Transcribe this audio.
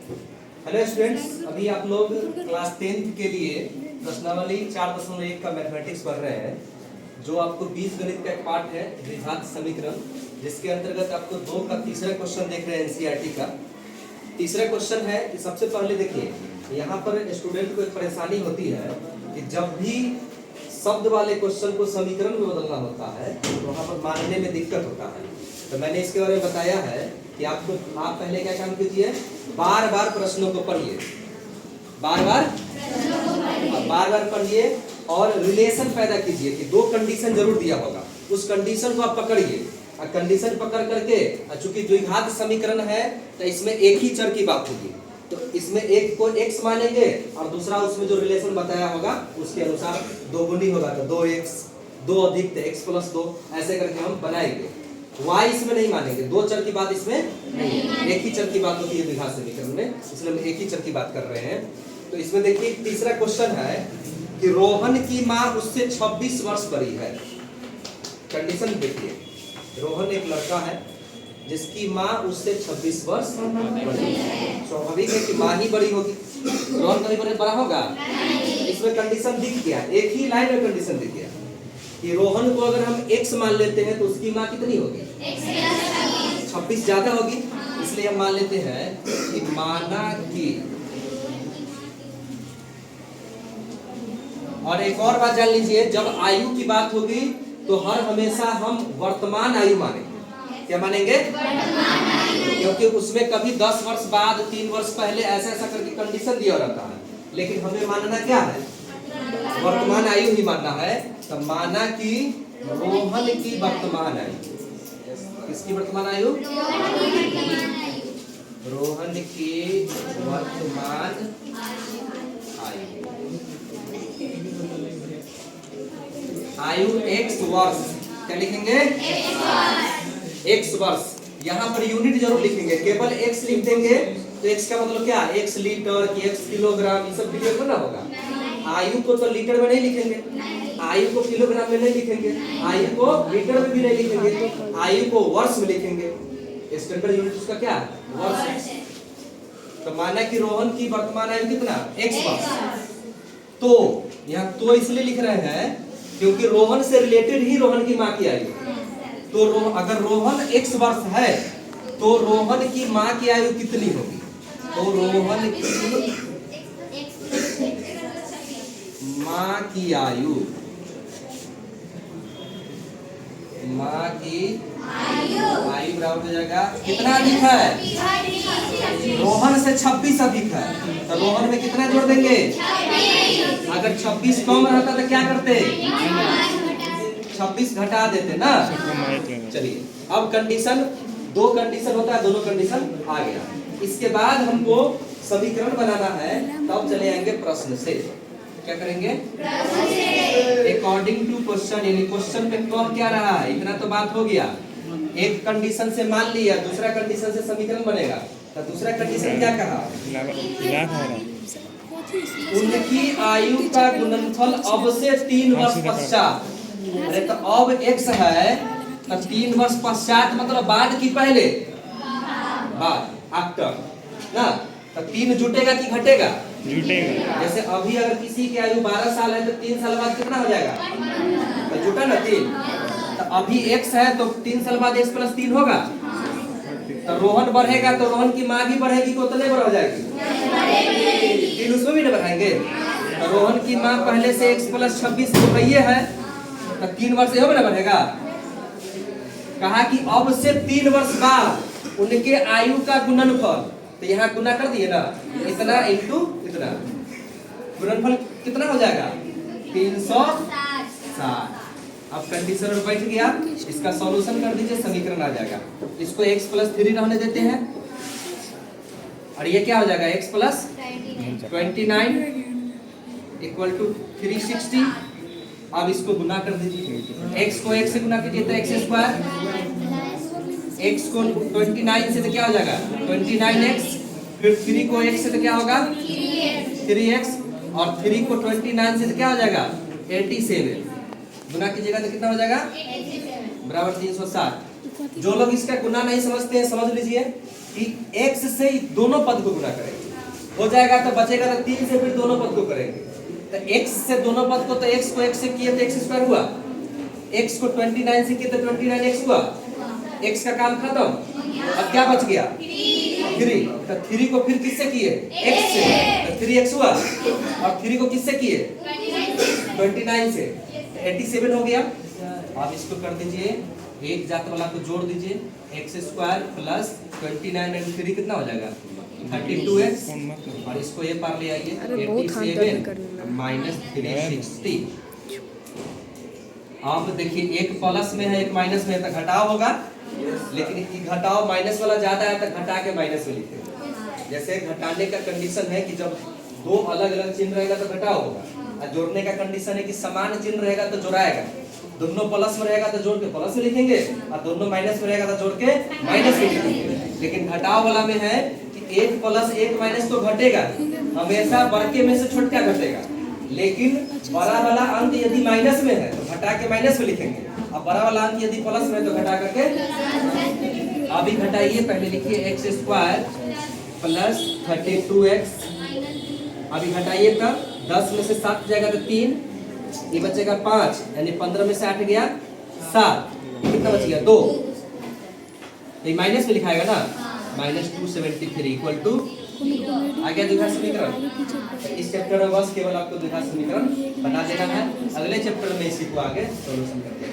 Hello students, अभी आप लोग क्लास 10th के लिए प्रश्नावली 4.1 का मैथमेटिक्स पढ़ रहे हैं, जो आपको बीजगणित का एक पार्ट है द्विघात समीकरण, जिसके अंतर्गत आपको 2 का तीसरा क्वेश्चन देख रहे हैं एनसीईआरटी का। तीसरा क्वेश्चन है कि सबसे पहले देखिए, यहाँ पर स्टूडेंट को एक परेशानी होती है कि जब भी शब्द वाले क्वेश्चन को समीकरण में बदलना होता है तो वहाँ पर मानने में दिक्कत होता है। तो मैंने इसके बारे में बताया है कि आप पहले क्या काम कीजिए, बार बार प्रश्नों को पढ़िए, बार बार पढ़िए और रिलेशन पैदा कीजिए कि 2 कंडीशन जरूर दिया होगा, उस कंडीशन को आप पकड़िए और कंडीशन पकड़ करके, चूंकि द्विघात समीकरण है तो इसमें एक ही चर की बात होगी, तो इसमें एक को x मानेंगे और दूसरा उसमें जो रिलेशन बताया होगा उसके अनुसार दोगुनी होगा तो 2x, 2 अधिक तो x + 2, ऐसे करके हम बनाएंगे। y इसमें नहीं मानेंगे, 2 चर की बात इसमें नहीं, एक ही चर की बात होती है द्विघात समीकरण में, इसलिए हम एक ही चर की बात कर रहे हैं। तो इसमें देखिए तीसरा क्वेश्चन है कि रोहन की माँ उससे 26 वर्ष बड़ी है। कंडीशन देखिए, रोहन एक लड़का है जिसकी माँ उससे 26 वर्ष बड़ी है। स्वाभाविक है कि माँ ही बड़ी होगी, रोहन कभी बड़ा होगा? इसमें कंडीशन दिख गया, एक ही लाइन में कंडीशन दिख गया कि रोहन को अगर हम x मान लेते हैं तो उसकी माँ कितनी होगी? 26 ज्यादा होगी, इसलिए हम मान लेते हैं कि माना कि, और एक और बात जान लीजिए, जब आयु की बात होगी तो हर हमेशा हम वर्तमान आयु मानेंगे। क्या मानेंगे? क्योंकि उसमें कभी 10 वर्ष बाद, 3 वर्ष पहले ऐसा ऐसा करके कंडीशन दिया रहता है, लेकिन हमें मानना क्या है? वर्तमान आयु ही मानना है। तो माना कि रोहन की वर्तमान आयु, किसकी वर्तमान आयु? रोहन की वर्तमान आयु x वर्ष। क्या लिखेंगे? x वर्ष। यहाँ पर यूनिट जरूर लिखेंगे, केवल x लिख देंगे तो x का मतलब क्या? x लीटर की x किलोग्राम, ये सब लीटर में ना होगा। आयु को तो लीटर में नहीं लिखेंगे, आयु को किलोग्राम में नहीं लिखेंगे, आयु को लीटर में भी नहीं लिखेंगे, आयु को वर्ष में लिखेंगे। स्टैंडर्ड यूनिट उसका क्या? वर्ष। तो माना कि रोहन की वर्तमान आयु कितना? x वर्ष। तो यहाँ तो इसलिए लिख रहे हैं क्योंकि रोहन से रिलेटेड ही रोहन की माँ की आयु। तो अगर रोहन x वर्ष है तो रोहन की माँ की आयु कितनी होगी? तो रोहन की माँ की आयु, माँ की आयु बराबर हो जाएगा, कितना अधिक है? रोहन से 26 अधिक है, तो रोहन में कितना जोड़ देंगे? अगर 26 कम रहता तो क्या करते? 26 घटा देते ना। चलिए, अब कंडीशन, 2 कंडीशन होता है, दोनों कंडीशन आ गया। इसके बाद हमको समीकरण बनाना है, तब चले आएंगे प्रश्न से। क्या करेंगे? अकॉर्डिंग टू क्वेश्चन, यानी क्वेश्चन में कह क्या रहा है, इतना तो बात हो गया। एक कंडीशन से मान लिया, दूसरा कंडीशन से समीकरण बनेगा। तो दूसरा कंडीशन क्या कहा? उनकी आयु का गुणनफल अब से 3 वर्ष पश्चात। अरे तो अब x है तो 3 वर्ष पश्चात मतलब बाद की पहले? बाद, आफ्टर ना। तो 3 जुटेगा कि घटेगा? जुटेगा। जैसे अभी अगर किसी की आयु 12 साल है तो 3 साल बाद कितना हो जाएगा? तो जुटा ना 3। तो अभी x है तो 3 साल बाद x + 3 होगा। तो रोहन बढ़ेगा तो रोहन की माँ भी बढ़ेगी, तो उतने बढ़ जाएगी, 3 उसमें भी नहीं बढ़ाएंगे। तो रोहन की माँ पहले से x + 26 रुपये है, तो 3 वर्ष यह ना बढ़ेगा। कहा कि अब से 3 वर्ष बाद उनके आयु का गुणनफल, तो यहाँ गुना कर दिए ना, इतना इंटू इतना, गुणनफल कितना हो जाएगा? 360। अब कंडीशन में बैठ गया, इसका सॉल्यूशन कर दीजिए, समीकरण आ जाएगा। इसको x + 3 रहने देते हैं और ये क्या हो जाएगा? x + 29 = 360। अब इसको गुना कर दीजिए, x को 1 से गुना कीजिए तो x², x को 29 से तो क्या हो जाएगा? 29x, फिर 3 को 1 से तो क्या होगा? 3x, और 3 को 29 से तो क्या हो जाएगा? 87। गुना कीजिएगा तो कितना हो जाएगा? बराबर 360। जो लोग इसका गुना नहीं समझते हैं समझ लीजिए कि x से दोनों पद को गुना करेंगे, हो जाएगा तो बचेगा तो 3 से फिर दोनों पद को करेंगे। तो x से दोनों पद को, तो x को x से किए तो x स्क्वायर हुआ, x को 29 से किए तो 29x हुआ, x का काम खत्म। अब क्या बच गया 3, तो 3 को फिर किससे किए x से, तो 3x हुआ, और 3 को किससे किए 29 से, 87 हो गया। आप इसको कर दीजिए, एक जात वाला को जोड़ दीजिए, x स्क्वायर प्लस 29 एंड 3 कितना हो जाएगा 32x, और इसको ये पार ले आइए 87 माइनस 360। अब देखिए एक प्लस में है एक माइनस में है तो घटाव होगा, लेकिन घटाव माइनस वाला ज्यादा है तो घटा के माइनस में लिखेंगे। जैसे घटाने का कंडीशन है कि जब दो अलग अलग चिन्ह रहेगा तो घटाव होगा, और जोड़ने का कंडीशन है कि समान चिन्ह रहेगा तो जोड़ाएगा। दोनों प्लस में रहेगा तो जोड़ के प्लस में लिखेंगे, और दोनों माइनस में रहेगा तो जोड़ के माइनस में लिखेंगे। लेकिन घटाव वाला में है कि एक प्लस एक माइनस तो घटेगा, हमेशा बड़के में से छोटा घटेगा, लेकिन बड़ा वाला अंक यदि माइनस में है तो घटा के माइनस में लिखेंगे, और बड़ा वाला अंक यदि प्लस में है तो घटा करके। अभी घटाइए, पहले लिखिए x स्क्वायर प्लस 32x, अभी घटाइए तब 10 में से 7 जाएगा तो 3, ये बचेगा 5, यानी 15 में से 8 गया 7, कितना बच गया 2, ये माइनस में लिखाएगा ना, माइनस 273 इक्वल टू आ गया द्विघात समीकरण। इस चैप्टर में बस केवल आपको द्विघात समीकरण बना देना है, अगले चैप्टर में इसी को आगे सॉल्यूशन करके